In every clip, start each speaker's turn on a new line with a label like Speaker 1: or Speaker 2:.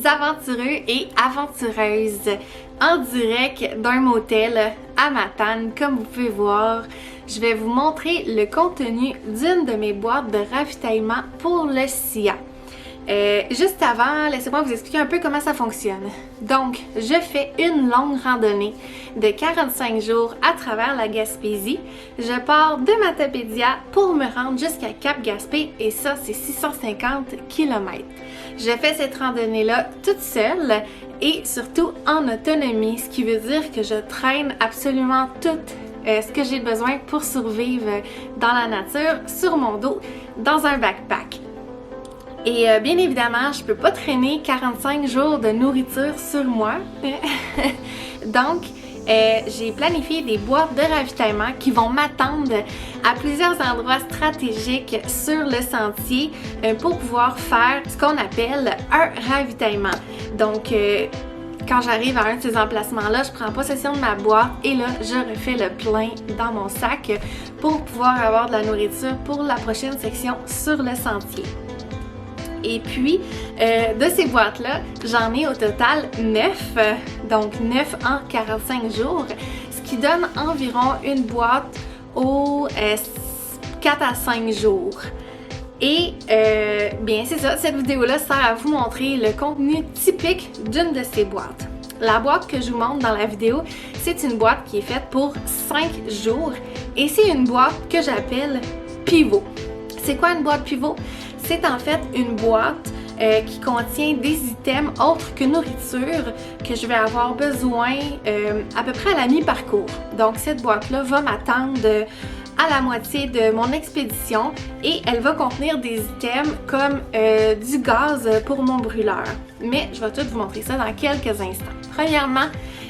Speaker 1: aventureux et aventureuses en direct d'un motel à Matane. Comme vous pouvez voir, je vais vous montrer le contenu d'une de mes boîtes de ravitaillement pour le SIA. Juste avant, laissez-moi vous expliquer un peu comment ça fonctionne. Donc, je fais une longue randonnée de 45 jours à travers la Gaspésie. Je pars de Matapédia pour me rendre jusqu'à Cap-Gaspé et ça, c'est 650 km. Je fais cette randonnée-là toute seule et surtout en autonomie, ce qui veut dire que je traîne absolument tout ce que j'ai besoin pour survivre dans la nature sur mon dos dans un backpack. Et bien évidemment, je peux pas traîner 45 jours de nourriture sur moi. Donc, j'ai planifié des boîtes de ravitaillement qui vont m'attendre à plusieurs endroits stratégiques sur le sentier pour pouvoir faire ce qu'on appelle un ravitaillement. Donc, quand j'arrive à un de ces emplacements-là, je prends possession de ma boîte et là, je refais le plein dans mon sac pour pouvoir avoir de la nourriture pour la prochaine section sur le sentier. Et puis, de ces boîtes-là, j'en ai au total 9, donc 9 en 45 jours, ce qui donne environ une boîte aux 4 à 5 jours. Et bien c'est ça, cette vidéo-là sert à vous montrer le contenu typique d'une de ces boîtes. La boîte que je vous montre dans la vidéo, c'est une boîte qui est faite pour 5 jours et c'est une boîte que j'appelle pivot. C'est quoi une boîte pivot? C'est en fait une boîte qui contient des items autres que nourriture que je vais avoir besoin à peu près à la mi-parcours. Donc cette boîte-là va m'attendre à la moitié de mon expédition et elle va contenir des items comme du gaz pour mon brûleur. Mais je vais tout vous montrer ça dans quelques instants. Premièrement,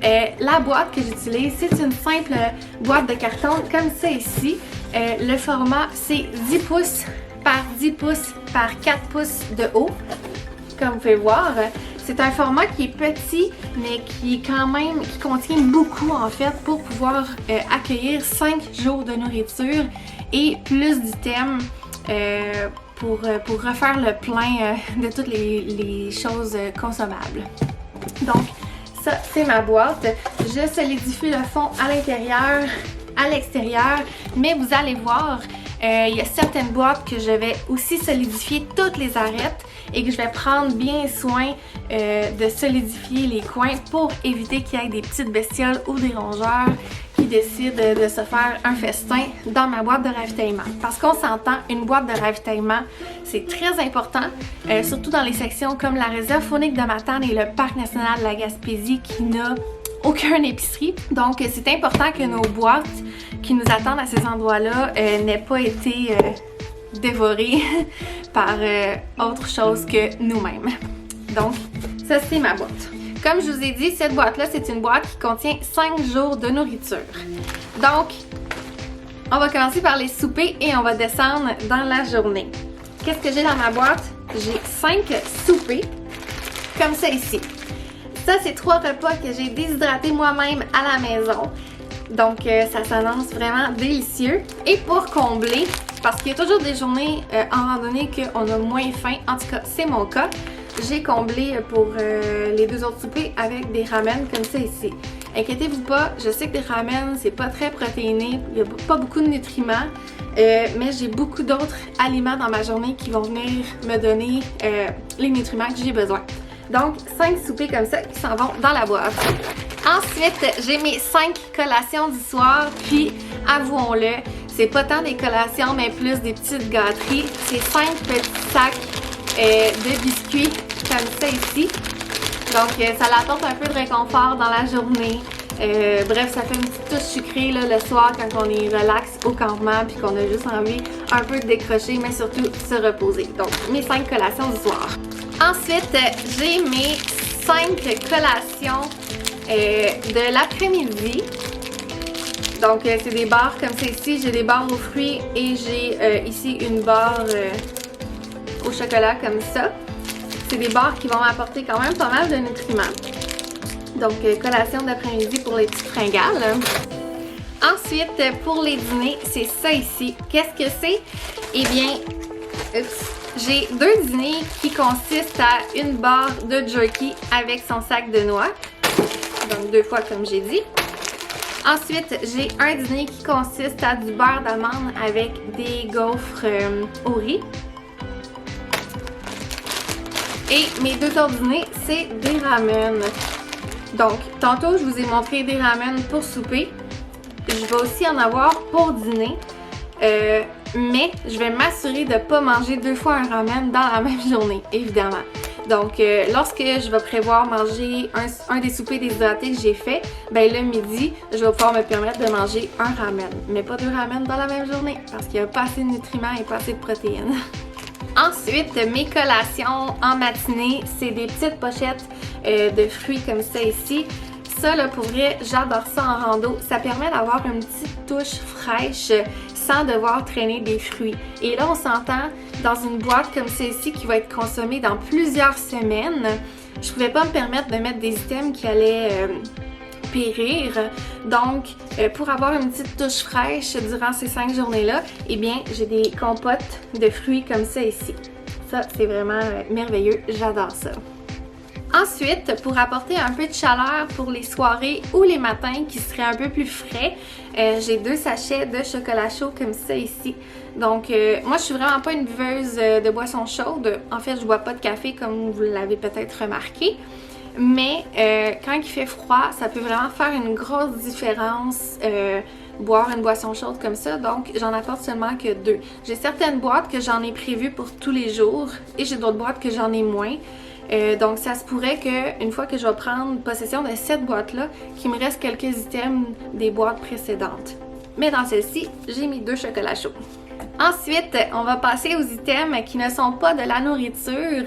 Speaker 1: la boîte que j'utilise, c'est une simple boîte de carton comme ça ici. Le format, c'est 10 pouces par 10 pouces par 4 pouces de haut. Comme vous pouvez voir, c'est un format qui est petit, mais qui contient beaucoup en fait pour pouvoir accueillir 5 jours de nourriture et plus d'items pour refaire le plein de toutes les choses consommables. Donc, ça, c'est ma boîte. Je solidifie le fond à l'intérieur, à l'extérieur, mais vous allez voir, il y a certaines boîtes que je vais aussi solidifier toutes les arêtes et que je vais prendre bien soin de solidifier les coins pour éviter qu'il y ait des petites bestioles ou des rongeurs qui décident de se faire un festin dans ma boîte de ravitaillement. Parce qu'on s'entend, une boîte de ravitaillement, c'est très important, surtout dans les sections comme la réserve faunique de Matane et le parc national de la Gaspésie qui n'a aucune épicerie. Donc, c'est important que nos boîtes qui nous attendent à ces endroits-là n'aient pas été dévorées par autre chose que nous-mêmes. Donc, ça, c'est ma boîte. Comme je vous ai dit, cette boîte-là, c'est une boîte qui contient 5 jours de nourriture. Donc, on va commencer par les soupers et on va descendre dans la journée. Qu'est-ce que j'ai dans ma boîte? J'ai 5 soupers, comme ça ici. Ça, c'est 3 repas que j'ai déshydratés moi-même à la maison. Donc, ça s'annonce vraiment délicieux. Et pour combler, parce qu'il y a toujours des journées en randonnée qu'on a moins faim, en tout cas, c'est mon cas, j'ai comblé pour les 2 autres soupers avec des ramen comme ça ici. Inquiétez-vous pas, je sais que des ramen, c'est pas très protéiné, il n'y a pas beaucoup de nutriments, mais j'ai beaucoup d'autres aliments dans ma journée qui vont venir me donner les nutriments que j'ai besoin. Donc, 5 soupers comme ça qui s'en vont dans la boîte. Ensuite, j'ai mes 5 collations du soir, puis avouons-le, c'est pas tant des collations, mais plus des petites gâteries. C'est 5 petits sacs de biscuits comme ça ici. Donc, ça l'apporte un peu de réconfort dans la journée. Bref, ça fait une petite touche sucrée là, le soir quand on est relax au campement puis qu'on a juste envie un peu de décrocher, mais surtout se reposer. Donc, mes 5 collations du soir. Ensuite, j'ai mes 5 collations de l'après-midi. Donc, c'est des barres comme ça ici. J'ai des barres aux fruits et j'ai ici une barre au chocolat comme ça. C'est des barres qui vont m'apporter quand même pas mal de nutriments. Donc, collation d'après-midi pour les petites fringales. Ensuite, pour les dîners, c'est ça ici. Qu'est-ce que c'est? Eh bien, J'ai 2 dîners qui consistent à une barre de jerky avec son sac de noix. Donc 2 fois comme j'ai dit. Ensuite, j'ai un dîner qui consiste à du beurre d'amande avec des gaufres au riz. Et mes 2 autres dîners, c'est des ramen. Donc, tantôt, je vous ai montré des ramen pour souper. Je vais aussi en avoir pour dîner. Mais je vais m'assurer de ne pas manger 2 fois un ramen dans la même journée, évidemment. Donc, lorsque je vais prévoir manger un des soupers déshydratés que j'ai fait, ben le midi, je vais pouvoir me permettre de manger un ramen. Mais pas 2 ramen dans la même journée, parce qu'il n'y a pas assez de nutriments et pas assez de protéines. Ensuite, mes collations en matinée, c'est des petites pochettes de fruits comme ça ici. Ça, là, pour vrai, j'adore ça en rando. Ça permet d'avoir une petite touche fraîche sans devoir traîner des fruits. Et là, on s'entend dans une boîte comme celle-ci qui va être consommée dans plusieurs semaines. Je pouvais pas me permettre de mettre des items qui allaient périr. Donc, pour avoir une petite touche fraîche durant ces 5 journées-là, eh bien, j'ai des compotes de fruits comme ça ici. Ça, c'est vraiment merveilleux. J'adore ça. Ensuite, pour apporter un peu de chaleur pour les soirées ou les matins qui seraient un peu plus frais, j'ai 2 sachets de chocolat chaud comme ça ici. Donc, moi, je suis vraiment pas une buveuse de boissons chaudes. En fait, je bois pas de café comme vous l'avez peut-être remarqué. Mais quand il fait froid, ça peut vraiment faire une grosse différence boire une boisson chaude comme ça. Donc, j'en apporte seulement que 2. J'ai certaines boîtes que j'en ai prévues pour tous les jours et j'ai d'autres boîtes que j'en ai moins. Donc, ça se pourrait qu'une fois que je vais prendre possession de cette boîte-là, qu'il me reste quelques items des boîtes précédentes. Mais dans celle-ci, j'ai mis 2 chocolats chauds. Ensuite, on va passer aux items qui ne sont pas de la nourriture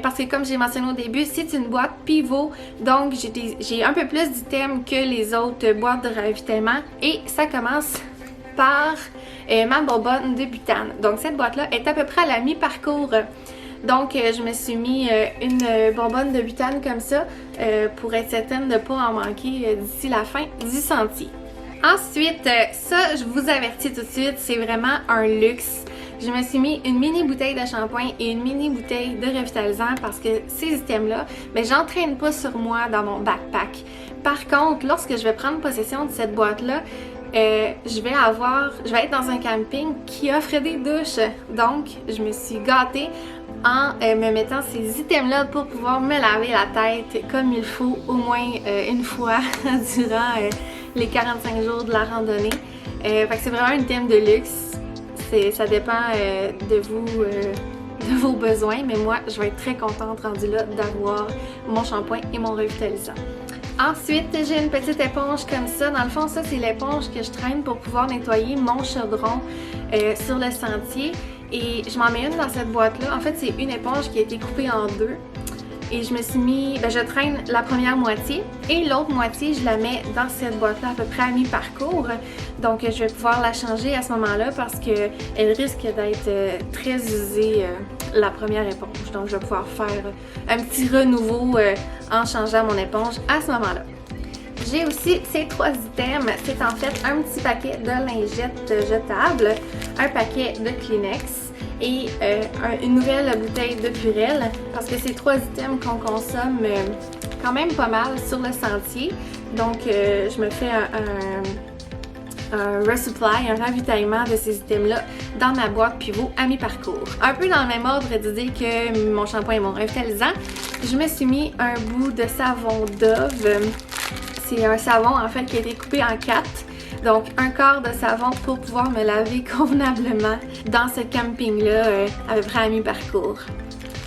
Speaker 1: parce que comme j'ai mentionné au début, c'est une boîte pivot. Donc, j'ai un peu plus d'items que les autres boîtes de ravitaillement. Et ça commence par ma bonbonne de butane. Donc, cette boîte-là est à peu près à la mi-parcours. Donc, je me suis mis une bonbonne de butane comme ça pour être certaine de ne pas en manquer d'ici la fin du sentier. Ensuite, ça, je vous avertis tout de suite, c'est vraiment un luxe. Je me suis mis une mini bouteille de shampoing et une mini bouteille de revitalisant parce que ces items-là, ben, j'entraîne pas sur moi dans mon backpack. Par contre, lorsque je vais prendre possession de cette boîte-là, je vais être dans un camping qui offre des douches. Donc, je me suis gâtée en me mettant ces items-là pour pouvoir me laver la tête comme il faut au moins une fois durant les 45 jours de la randonnée. Fait que c'est vraiment un item de luxe. Ça dépend de vous, de vos besoins, mais moi, je vais être très contente rendue là d'avoir mon shampoing et mon revitalisant. Ensuite, j'ai une petite éponge comme ça. Dans le fond, ça, c'est l'éponge que je traîne pour pouvoir nettoyer mon chaudron sur le sentier. Et je m'en mets une dans cette boîte-là. En fait, c'est une éponge qui a été coupée en 2. Et je me suis mis, je traîne la première moitié et l'autre moitié, je la mets dans cette boîte-là à peu près à mi-parcours. Donc, je vais pouvoir la changer à ce moment-là parce qu'elle risque d'être très usée, la première éponge. Donc, je vais pouvoir faire un petit renouveau en changeant mon éponge à ce moment-là. J'ai aussi ces 3 items. C'est en fait un petit paquet de lingettes jetables, un paquet de Kleenex et une nouvelle bouteille de Purell parce que c'est 3 items qu'on consomme quand même pas mal sur le sentier. Donc, je me fais un resupply, un ravitaillement de ces items-là dans ma boîte pivot à mi-parcours. Un peu dans le même ordre d'idée que mon shampoing et mon revitalisant, je me suis mis un bout de savon Dove. C'est un savon en fait qui a été coupé en 4. Donc, un quart de savon pour pouvoir me laver convenablement dans ce camping-là à peu près à mi-parcours.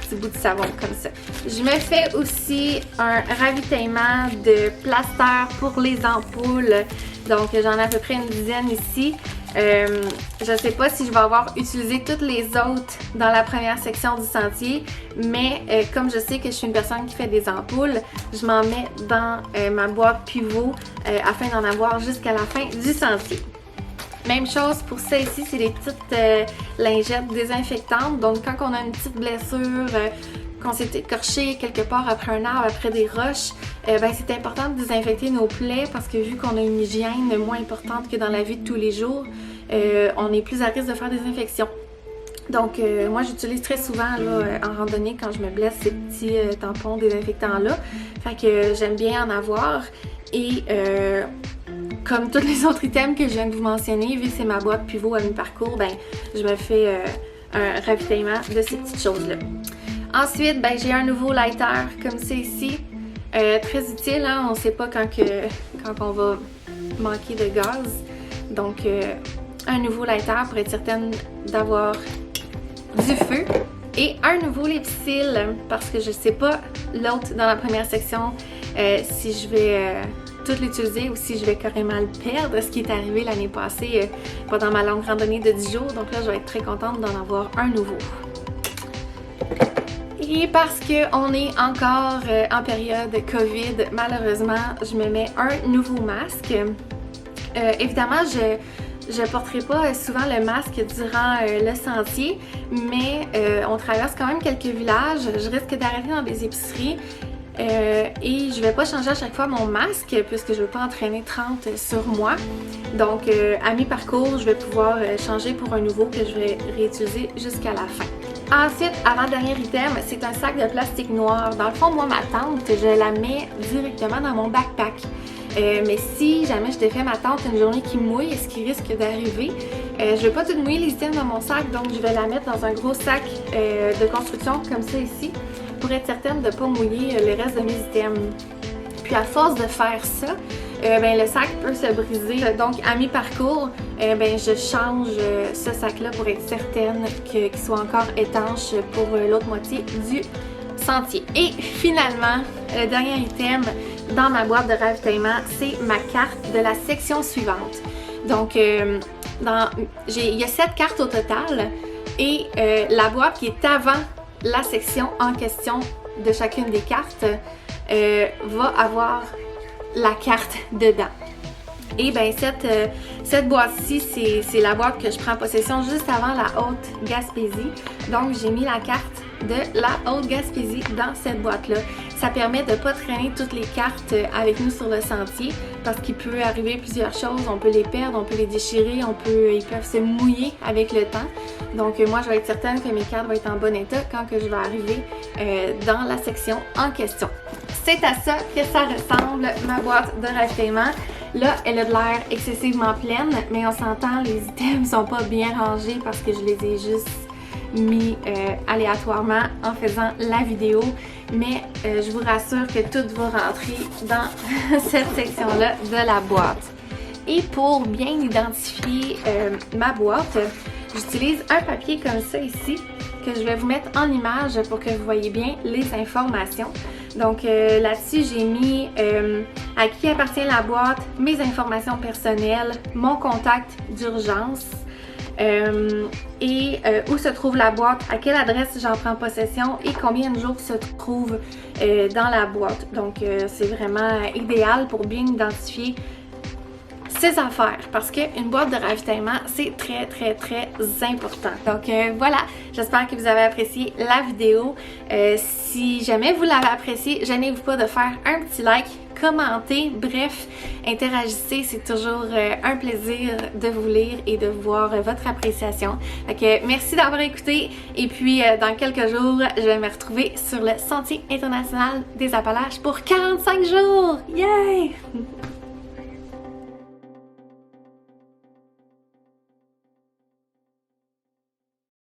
Speaker 1: Petit bout de savon comme ça. Je me fais aussi un ravitaillement de plaster pour les ampoules. Donc, j'en ai à peu près une dizaine ici. Je ne sais pas si je vais avoir utilisé toutes les autres dans la première section du sentier, mais comme je sais que je suis une personne qui fait des ampoules, je m'en mets dans ma boîte pivot afin d'en avoir jusqu'à la fin du sentier. Même chose pour ça ici, c'est des petites lingettes désinfectantes. Donc quand on a une petite blessure, qu'on s'est écorché quelque part après un arbre, après des roches, c'est important de désinfecter nos plaies parce que vu qu'on a une hygiène moins importante que dans la vie de tous les jours, on est plus à risque de faire des infections. Donc, moi, j'utilise très souvent là, en randonnée quand je me blesse ces petits tampons désinfectants-là. Fait que j'aime bien en avoir. Et comme tous les autres items que je viens de vous mentionner, vu que c'est ma boîte pivot à mi-parcours, ben, je me fais un ravitaillement de ces petites choses-là. Ensuite, ben, j'ai un nouveau lighter comme c'est ici. Très utile, hein? On ne sait pas quand on va manquer de gaz. Donc, un nouveau lighter pour être certaine d'avoir du feu. Et un nouveau lip-seal parce que je ne sais pas l'autre dans la première section si je vais tout l'utiliser ou si je vais carrément le perdre, ce qui est arrivé l'année passée pendant ma longue randonnée de 10 jours. Donc là, je vais être très contente d'en avoir un nouveau. Et parce qu'on est encore en période COVID, malheureusement, je me mets un nouveau masque. Évidemment, je ne porterai pas souvent le masque durant le sentier, mais on traverse quand même quelques villages. Je risque d'arrêter dans des épiceries et je ne vais pas changer à chaque fois mon masque puisque je ne veux pas entraîner 30 sur moi. Donc, à mi-parcours, je vais pouvoir changer pour un nouveau que je vais réutiliser jusqu'à la fin. Ensuite, avant-dernier item, c'est un sac de plastique noir. Dans le fond, moi, ma tente, je la mets directement dans mon backpack. Mais si jamais je défais ma tente une journée qui mouille, ce qui risque d'arriver, je ne vais pas tout mouiller les items dans mon sac, donc je vais la mettre dans un gros sac de construction comme ça ici, pour être certaine de ne pas mouiller le reste de mes items. Puis à force de faire ça, ben, le sac peut se briser. Donc à mi-parcours, ben, je change ce sac-là pour être certaine qu'il soit encore étanche pour l'autre moitié du sentier. Et finalement, le dernier item dans ma boîte de ravitaillement, c'est ma carte de la section suivante. Donc, il y a 7 cartes au total et la boîte qui est avant la section en question de chacune des cartes va avoir la carte dedans. Et bien, cette boîte-ci, c'est la boîte que je prends en possession juste avant la Haute-Gaspésie. Donc, j'ai mis la carte de la Haute-Gaspésie dans cette boîte-là. Ça permet de ne pas traîner toutes les cartes avec nous sur le sentier parce qu'il peut arriver plusieurs choses. On peut les perdre, on peut les déchirer, ils peuvent se mouiller avec le temps. Donc, moi, je vais être certaine que mes cartes vont être en bon état quand que je vais arriver dans la section en question. C'est à ça que ça ressemble, ma boîte de ravitaillement. Là, elle a de l'air excessivement pleine, mais on s'entend, les items sont pas bien rangés parce que je les ai juste mis aléatoirement en faisant la vidéo. Mais je vous rassure que tout va rentrer dans cette section-là de la boîte. Et pour bien identifier ma boîte, j'utilise un papier comme ça ici que je vais vous mettre en image pour que vous voyez bien les informations. Donc là-dessus, j'ai mis à qui appartient la boîte, mes informations personnelles, mon contact d'urgence et où se trouve la boîte, à quelle adresse j'en prends possession et combien de jours se trouve dans la boîte. Donc c'est vraiment idéal pour bien identifier ses affaires parce qu'une boîte de ravitaillement, c'est très très très important. Donc voilà, j'espère que vous avez apprécié la vidéo. Si jamais vous l'avez appréciée, gênez-vous pas de faire un petit like, commenter, bref, interagissez, c'est toujours un plaisir de vous lire et de voir votre appréciation. Donc merci d'avoir écouté et puis dans quelques jours, je vais me retrouver sur le Sentier international des Appalaches pour 45 jours! Yay!